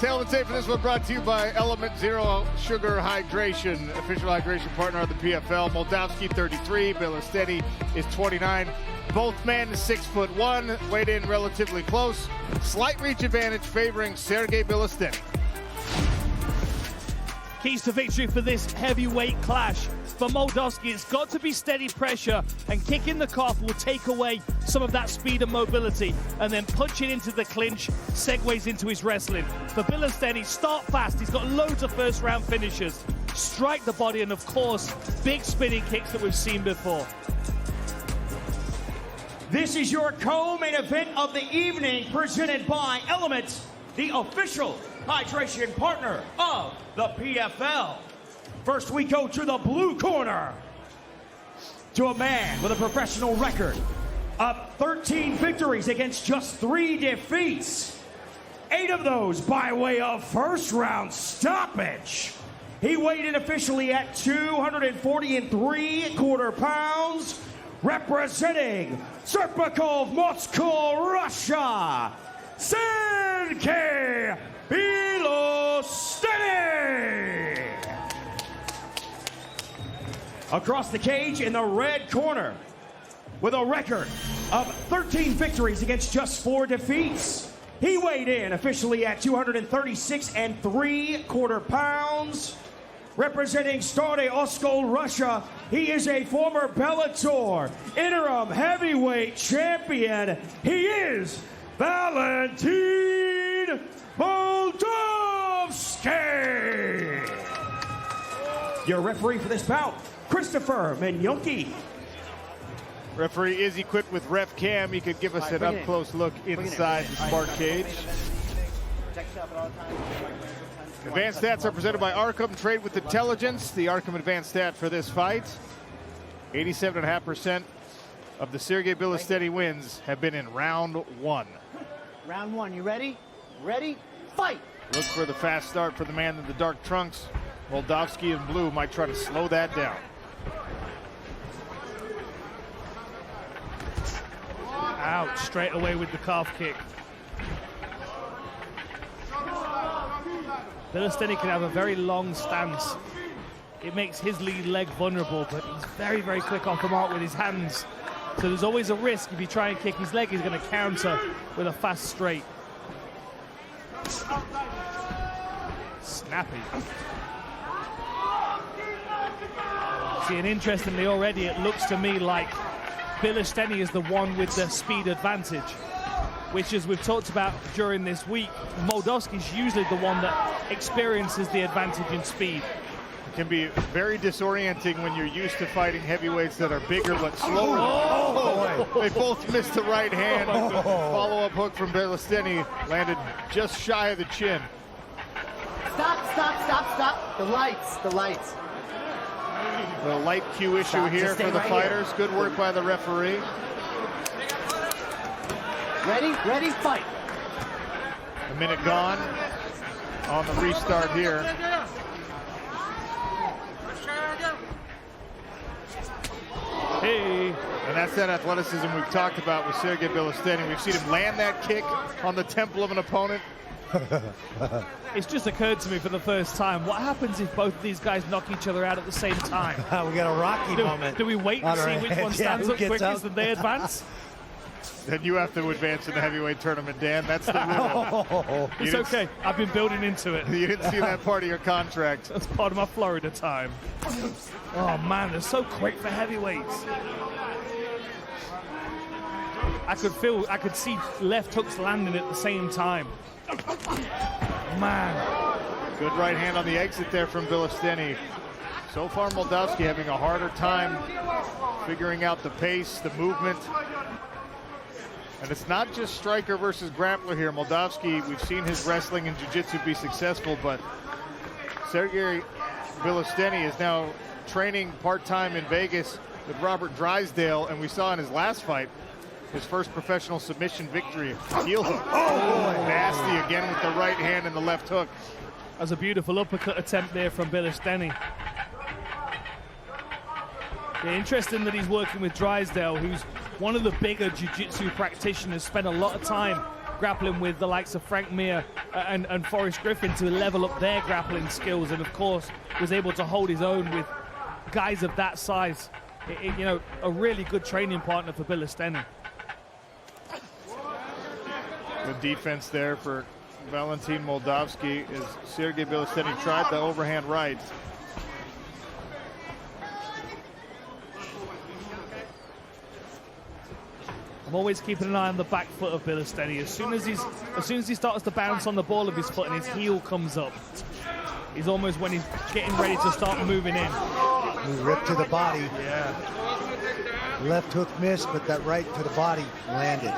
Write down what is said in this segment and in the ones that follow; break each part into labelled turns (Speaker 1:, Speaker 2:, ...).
Speaker 1: Tail and tape for this one brought to you by Element Zero Sugar Hydration, official hydration partner of the PFL. Moldavsky 33, Bilostenniy is 29. Both men 6'1", weighed in relatively close. Slight reach advantage favoring Sergey Bilostenniy.
Speaker 2: Keys to victory for this heavyweight clash. For Moldavsky, it's got to be steady pressure, and kicking the calf will take away some of that speed and mobility, and then punching into the clinch segues into his wrestling. For Bilostenniy, start fast. He's got loads of first-round finishers. Strike the body, and of course, big spinning kicks that we've seen before.
Speaker 3: This is your co-main event of the evening, presented by Element, the official hydration partner of the PFL. First, we go to the blue corner, to a man with a professional record of 13 victories against just 3 defeats. 8 of those by way of first-round stoppage. He weighed in officially at 240 pounds, representing Serpakov, Moscow, Russia, Sergey Bilostenniy. Across the cage in the red corner, with a record of 13 victories against just 4 defeats. He weighed in officially at 236 pounds, representing Stary Oskol, Russia. He is a former Bellator interim heavyweight champion. He is Valentin Moldavsky. Your referee for this bout, Christopher Mignonki.
Speaker 1: Referee is equipped with ref cam. He could give us an up-close look inside the smart cage. Advanced stats are presented by Arkham. Trade with intelligence. The Arkham advanced stat for this fight: 87.5% of the Sergey Bilostenniy wins have been in round 1.
Speaker 4: Round 1, you ready? Ready? Fight!
Speaker 1: Look for the fast start for the man in the dark trunks. Moldavsky in blue might try to slow that down.
Speaker 2: Out straight away with the calf kick. Bilostenniy can have a very long stance. It makes his lead leg vulnerable, but he's very, very quick off the mark with his hands. So there's always a risk if you try and kick his leg, he's going to counter with a fast straight. Snappy. See, and interestingly already, it looks to me like Bilostenniy is the one with the speed advantage, which, as we've talked about during this week, Moldavsky is usually the one that experiences the advantage in speed.
Speaker 1: It can be very disorienting when you're used to fighting heavyweights that are bigger but slower. They both missed the right hand. Follow-up hook from Bilostenniy landed just shy of the chin.
Speaker 4: Stop, stop, stop, stop. The lights, the lights.
Speaker 1: The light cue issue here for the fighters.
Speaker 4: Here.
Speaker 1: Good work by the referee.
Speaker 4: Ready, ready, fight.
Speaker 1: A minute gone on the restart here.
Speaker 2: Hey.
Speaker 1: And that's that athleticism we've talked about with Sergey Bilostenniy. We've seen him land that kick on the temple of an opponent.
Speaker 2: It's just occurred to me for the first time, what happens if both of these guys knock each other out at the same time?
Speaker 5: We got a Rocky moment.
Speaker 2: Do we wait and see which one stands up quickest and they advance?
Speaker 1: Then you have to advance in the heavyweight tournament, Dan. That's the rule.
Speaker 2: It's okay. I've been building into it.
Speaker 1: You didn't see that part of your contract.
Speaker 2: That's part of my Florida time. Oh, man, they're so quick for heavyweights. I could see left hooks landing at the same time. Man.
Speaker 1: Good right hand on the exit there from Bilostenniy. So far, Moldavsky having a harder time figuring out the pace, the movement. And it's not just striker versus grappler here. Moldavsky, we've seen his wrestling and jiu-jitsu be successful, but Sergey Bilostenniy is now training part-time in Vegas with Robert Drysdale, and we saw in his last fight his first professional submission victory. Heel hook. Oh, nasty again with the right hand and the left hook.
Speaker 2: That was a beautiful uppercut attempt there from Bilostenniy. Yeah, interesting that he's working with Drysdale, who's one of the bigger jiu-jitsu practitioners, spent a lot of time grappling with the likes of Frank Mir and Forrest Griffin to level up their grappling skills, and of course was able to hold his own with guys of that size. You know, a really good training partner for Bilostenniy.
Speaker 1: The defense there for Valentin Moldavsky is Sergey Bilostenniy tried the overhand right.
Speaker 2: I'm always keeping an eye on the back foot of Bilostenniy. As soon as he starts to bounce on the ball of his foot and his heel comes up, he's almost when he's getting ready to start moving in.
Speaker 5: He ripped to the body.
Speaker 1: Yeah.
Speaker 5: Left hook missed, but that right to the body landed.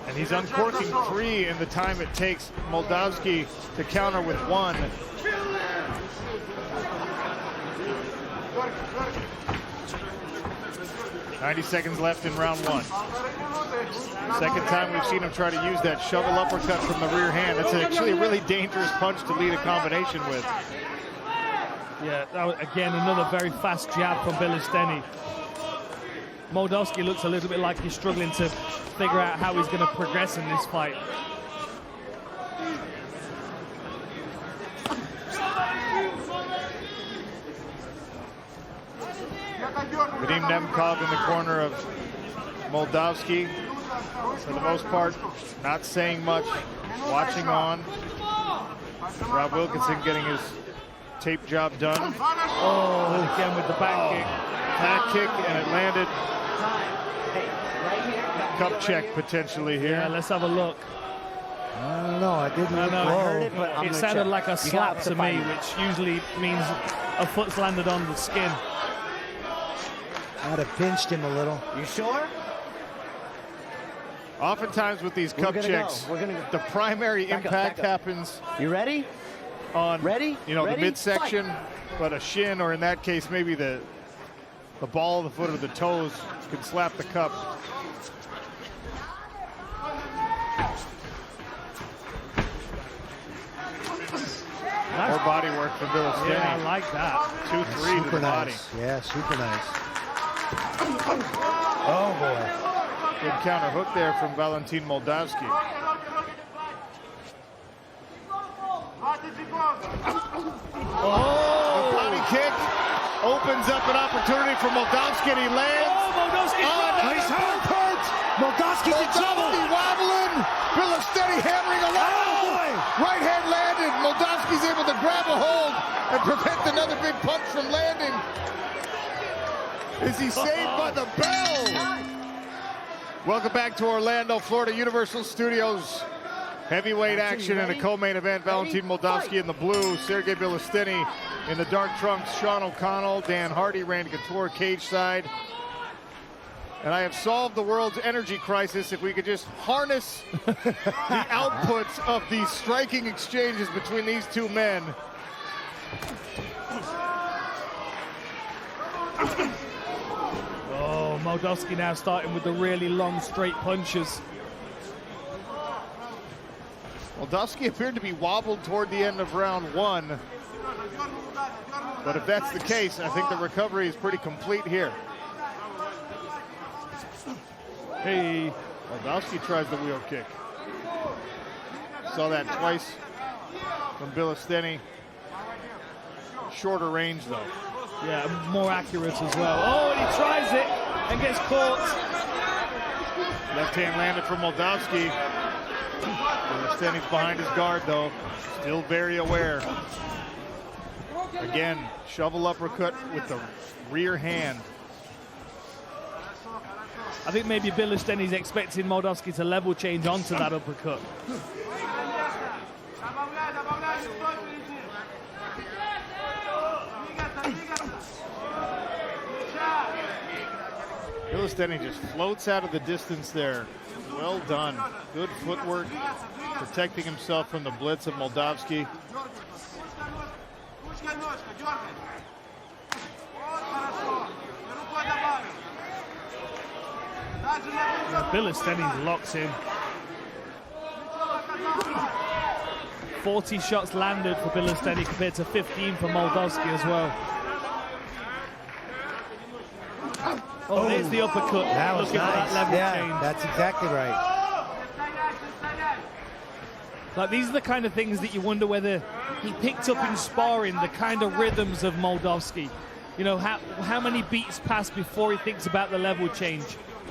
Speaker 1: And he's uncorking 3 in the time it takes Moldavsky to counter with 1. "90 seconds left in round 1. Second time we've seen him try to use that shovel uppercut from the rear hand. That's actually a really dangerous punch to lead a combination with.
Speaker 2: Yeah, that was, again, another very fast jab from Bilostenniy. Moldavsky looks a little bit like he's struggling to figure out how he's going to progress in this fight.
Speaker 1: Vadim Nemkov in the corner of Moldavsky. For the most part, not saying much, watching on. Rob Wilkinson getting his tape job done.
Speaker 2: Oh, again with the back kick.
Speaker 1: Back kick, and it landed. Cup check potentially here.
Speaker 2: Yeah, let's have a look.
Speaker 5: I don't know. I didn't
Speaker 2: No,
Speaker 5: look low.
Speaker 2: it sounded like a slap to me, which usually means a foot's landed on the skin.
Speaker 5: I'd have pinched him a little.
Speaker 4: You sure?
Speaker 1: Oftentimes with these cup checks, the primary impact happens
Speaker 4: You ready?
Speaker 1: on the
Speaker 4: Ready?
Speaker 1: midsection, but a shin, or in that case, maybe the ball of the foot or the toes can slap the cup. More body work from Bilostenniy.
Speaker 2: Yeah, I like that.
Speaker 1: 2-3 to
Speaker 5: Super
Speaker 1: the body.
Speaker 5: nice. Yeah, super nice. Oh, boy.
Speaker 1: Good counter hook there from Valentin Moldavsky.
Speaker 2: Oh,
Speaker 1: The body kick opens up an opportunity for Moldavsky, and he lands.
Speaker 2: Moldavsky!
Speaker 5: Nice hard punch. Moldavsky's in trouble.
Speaker 1: Moldavsky wobbling. Bilostenniy hammering along. Right hand landed. Moldavsky's able to grab a hold and prevent another big punch from landing. Is he saved by the bell? Welcome back to Orlando, Florida Universal Studios. Heavyweight action in a co-main event. Valentin Moldavsky in the blue, Sergey Bilostenniy in the dark trunks. Sean O'Connell, Dan Hardy, Randy Couture, cage side. And I have solved the world's energy crisis if we could just harness the outputs of these striking exchanges between these two men.
Speaker 2: Oh, Moldavsky now starting with the really long straight punches.
Speaker 1: Moldavsky appeared to be wobbled toward the end of round 1. But if that's the case, I think the recovery is pretty complete here.
Speaker 2: Hey,
Speaker 1: Moldavsky tries the wheel kick. Saw that twice from Bilostenniy. Shorter range though.
Speaker 2: yeah, more accurate as well. Oh, and he tries it and gets caught.
Speaker 1: Left hand landed from Moldavsky. Bilostenny's behind his guard though. Still very aware. Again, shovel uppercut with the rear hand.
Speaker 2: I think maybe Bilostenniy's expecting Moldavsky to level change onto that uppercut.
Speaker 1: Bilostenniy just floats out of the distance there. Well done. Good footwork, protecting himself from the blitz of Moldavsky.
Speaker 2: Bilostenniy locks in. 40 shots landed for Bilostenniy compared to 15 for Moldavsky as well. Oh, there's the uppercut.
Speaker 5: That was
Speaker 2: Looking for
Speaker 5: nice.
Speaker 2: that level
Speaker 5: Yeah,
Speaker 2: change.
Speaker 5: that's exactly right.
Speaker 2: Like, these are the kind of things that you wonder whether he picked up in sparring, the kind of rhythms of Moldavsky. You know, how many beats pass before he thinks about the level change,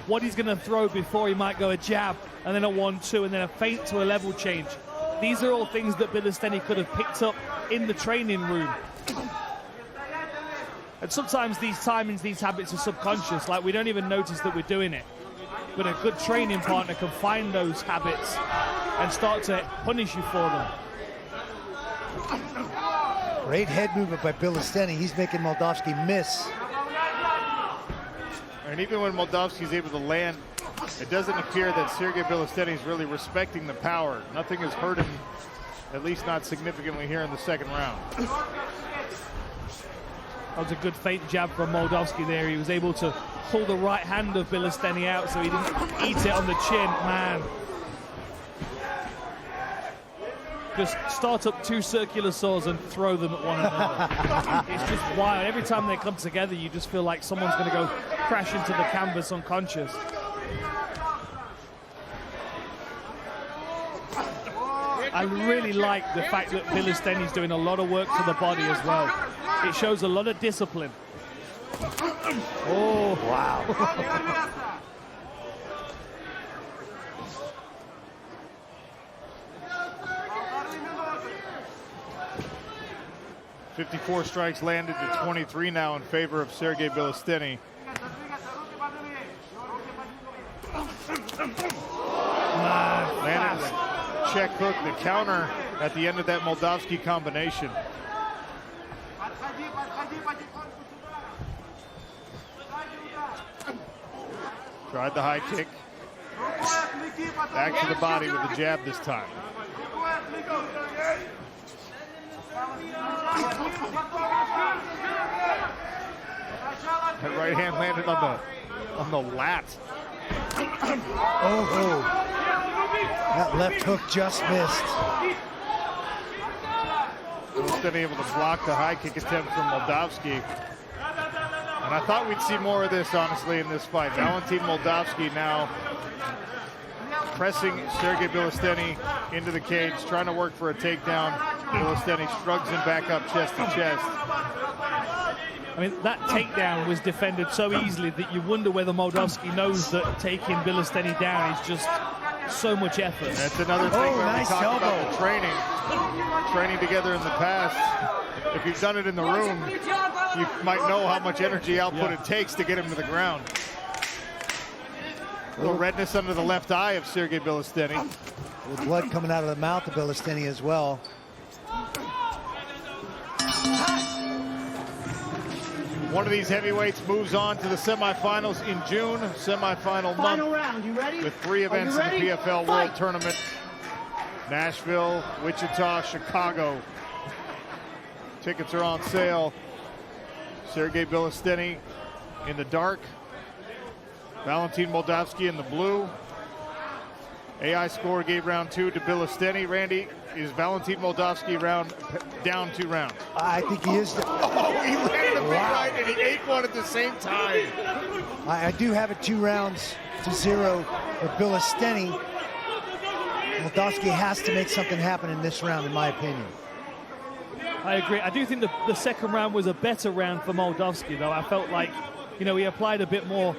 Speaker 2: what he's going to throw before he might go a jab, and then a 1-2, and then a feint to a level change. These are all things that Bilostenniy could have picked up in the training room. And sometimes these timings, these habits are subconscious, like we don't even notice that we're doing it. But a good training partner can find those habits and start to punish you for them.
Speaker 5: Great head movement by Bilostenniy. He's making Moldavsky miss.
Speaker 1: And even when Moldavsky's able to land, it doesn't appear that Sergey Bilostenniy is really respecting the power. Nothing has hurt him, at least not significantly here in the second round.
Speaker 2: That was a good feint jab from Moldavsky there. He was able to pull the right hand of Bilostenniy out so he didn't eat it on the chin. Man. Just start up two circular saws and throw them at one another. It's just wild. Every time they come together, you just feel like someone's going to go crash into the canvas unconscious. I really like the fact that Bilostenniy's doing a lot of work to the body as well. It shows a lot of discipline. Oh, wow.
Speaker 1: 54 strikes landed to 23 now in favor of Sergey Bilostenniy. Landed the check hook, the counter at the end of that Moldavsky combination. Tried the high kick. Back to the body with the jab this time. That right hand landed on the lat.
Speaker 5: Oh, that left hook just missed.
Speaker 1: Bilostenniy able to block the high kick attempt from Moldavsky. And I thought we'd see more of this, honestly, in this fight. Valentin Moldavsky now pressing Sergey Bilostenniy into the cage, trying to work for a takedown. Bilostenniy shrugs him back up chest to chest.
Speaker 2: I mean, that takedown was defended so easily that you wonder whether Moldavsky knows that taking Bilostenniy down is just so much effort.
Speaker 1: That's another thing where we talk about the training together in the past. If you've done it in the room, you might know how much energy output it takes to get him to the ground. A little redness under the left eye of Sergey Bilostenniy.
Speaker 5: With blood coming out of the mouth of Bilostenniy as well.
Speaker 1: One of these heavyweights moves on to the semifinals in June, semifinal
Speaker 4: Final
Speaker 1: month,
Speaker 4: round, you ready?
Speaker 1: with 3 events in the PFL World Tournament. Nashville, Wichita, Chicago. Tickets are on sale. Sergey Bilostenniy in the dark. Valentin Moldavsky in the blue. AI score gave round 2 to Bilostenniy. Randy, is Valentin Moldavsky down 2 rounds?
Speaker 5: I think he is.
Speaker 1: Oh, he landed a big right and he ate one at the same time.
Speaker 5: I do have it 2 rounds to 0 for Bilostenniy. Moldavsky has to make something happen in this round, in my opinion.
Speaker 2: I agree. I do think the second round was a better round for Moldavsky, though. I felt like, you know, he applied a bit more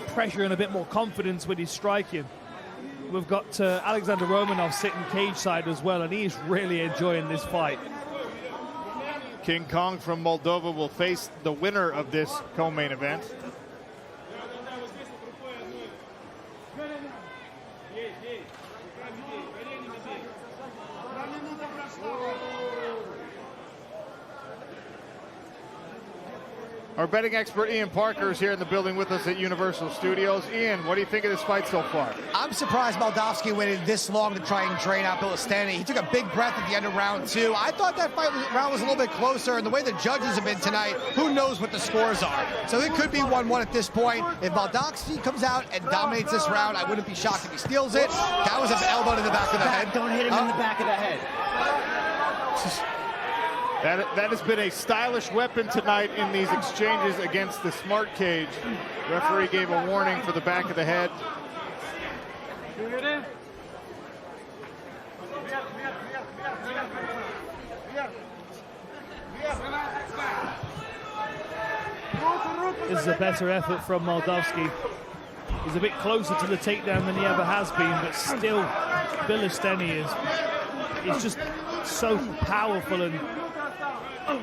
Speaker 2: pressure and a bit more confidence with his striking. We've got Alexander Romanov sitting cage side as well, and he's really enjoying this fight.
Speaker 1: King Kong from Moldova will face the winner of this co-main event. Our betting expert Ian Parker is here in the building with us at Universal Studios. Ian, what do you think of this fight so far?
Speaker 6: I'm surprised Moldavsky waited this long to try and drain out Bilostenniy. He took a big breath at the end of round 2. I thought that round was a little bit closer, and the way the judges have been tonight, who knows what the scores are. So it could be 1-1 at this point. If Moldavsky comes out and dominates this round, I wouldn't be shocked if he steals it. That was an elbow to the back of the head.
Speaker 4: Don't hit him in the back of the head.
Speaker 1: That has been a stylish weapon tonight in these exchanges against the smart cage. Referee gave a warning for the back of the head.
Speaker 2: This is a better effort from Moldavsky. He's a bit closer to the takedown than he ever has been, but still, Bilostenniy is just so powerful, and I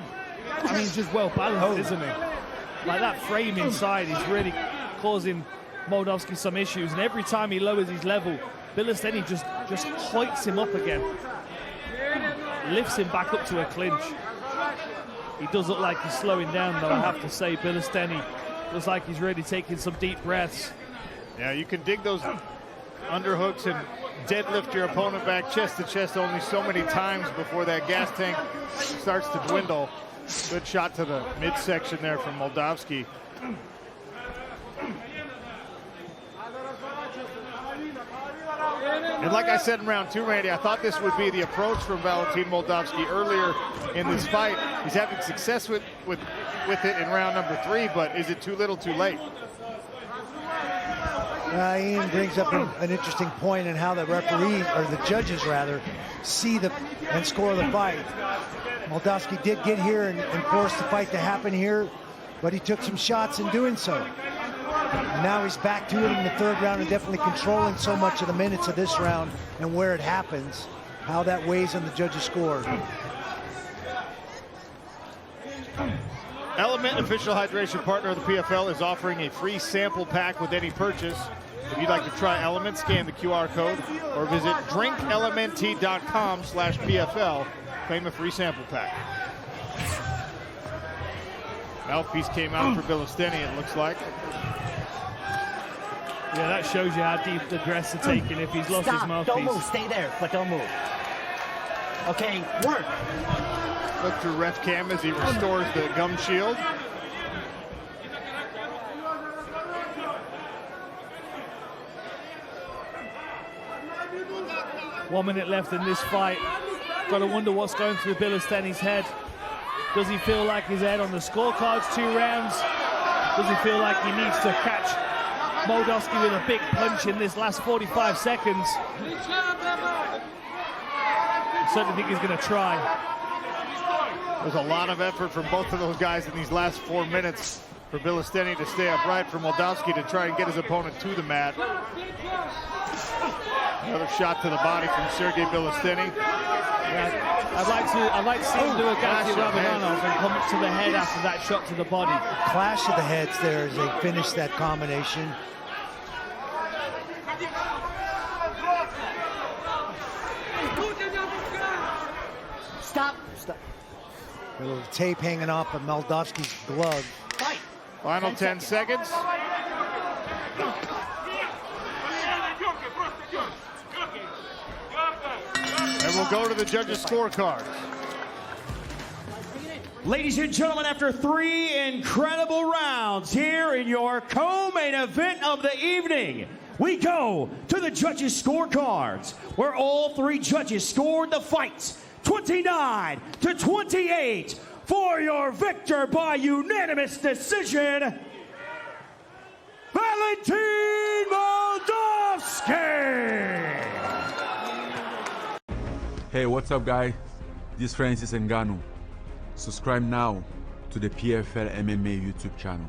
Speaker 2: mean, he's just well balanced, isn't he? Like that frame inside is really causing Moldavsky some issues, and every time he lowers his level, Bilostenniy just hoists him up again, lifts him back up to a clinch. He does look like he's slowing down, though, I have to say. Bilostenniy looks like he's really taking some deep breaths.
Speaker 1: Yeah, you can dig those underhooks and deadlift your opponent back chest to chest only so many times before that gas tank starts to dwindle. Good shot to the midsection there from Moldavsky. And like I said in round 2, Randy, I thought this would be the approach from Valentin Moldavsky earlier in this fight. He's having success with it in round number 3, but is it too little too late?
Speaker 5: Ian brings up an interesting point in how the referee, or the judges rather, see and score the fight. Moldavsky did get here and force the fight to happen here, but he took some shots in doing so. And now he's back to it in the 3rd round and definitely controlling so much of the minutes of this round and where it happens, how that weighs on the judges' score.
Speaker 1: Element, official hydration partner of the PFL, is offering a free sample pack with any purchase. If you'd like to try Element, scan the QR code or visit drinklmnt.com/PFL. Claim a free sample pack. Mouthpiece came out for Bilostenniy, it looks like.
Speaker 2: Yeah, that shows you how deep the dress are taking if he's lost his mouthpiece.
Speaker 4: Don't move. Stay there, but don't move. Okay, work.
Speaker 1: Look through ref cam as he restores the gum shield.
Speaker 2: One minute left in this fight. Got to wonder what's going through Bilostenniy's head. Does he feel like he's ahead on the scorecards 2 rounds? Does he feel like he needs to catch Moldavsky with a big punch in this last 45 seconds? I certainly think he's going to try.
Speaker 1: There's a lot of effort from both of those guys in these last 4 minutes for Bilostenniy to stay upright, for Moldavsky to try and get his opponent to the mat. Another shot to the body from Sergey Bilostenniy.
Speaker 2: Yeah, I'd like to see him do a Gatti Rabadanov and come up to the head after that shot to the body.
Speaker 5: Clash of the heads there as they finish that combination.
Speaker 4: Stop.
Speaker 5: A little tape hanging off of Moldavsky's glove.
Speaker 4: Fight.
Speaker 1: Final 10 seconds. And we'll go to the judges' scorecards.
Speaker 3: Ladies and gentlemen, after 3 incredible rounds here in your co-main event of the evening, we go to the judges' scorecards, where all 3 judges scored the fights 29-28 for your victor by unanimous decision, Valentin Moldavsky!
Speaker 7: Hey, what's up, guys? This is Francis Ngannou. Subscribe now to the PFL MMA YouTube channel.